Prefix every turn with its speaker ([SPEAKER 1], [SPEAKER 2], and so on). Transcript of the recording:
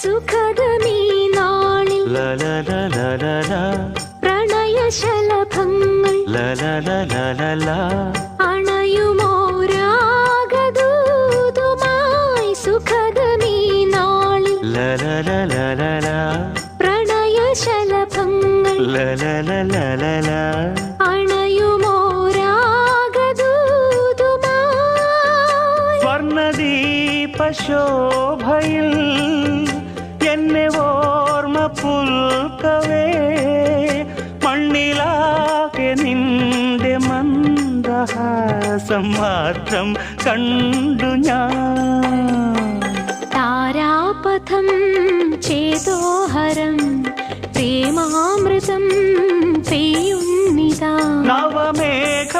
[SPEAKER 1] സുഖദമീ നാളിൽ പ്രണയശലഭങ്ങൾ അണയുമോരാഗദൂതുമായി സുഖദമീ നാളിൽ പ്രണയശലഭങ്ങൾ അണയുമോരാഗദൂതുമായി
[SPEAKER 2] സ്വർണദീപശോഭയിൽ എന്നെ ഓർമ്മ പുൽക്കവേ മണ്ണിലാകെ നിന്റെ മന്ദഹാസം മാത്രം കണ്ടു ഞാൻ.
[SPEAKER 1] താരാപഥം ചേതോഹരം പ്രേമാമൃതം പെയ്യുന്നിതാ.
[SPEAKER 2] നവമേഘ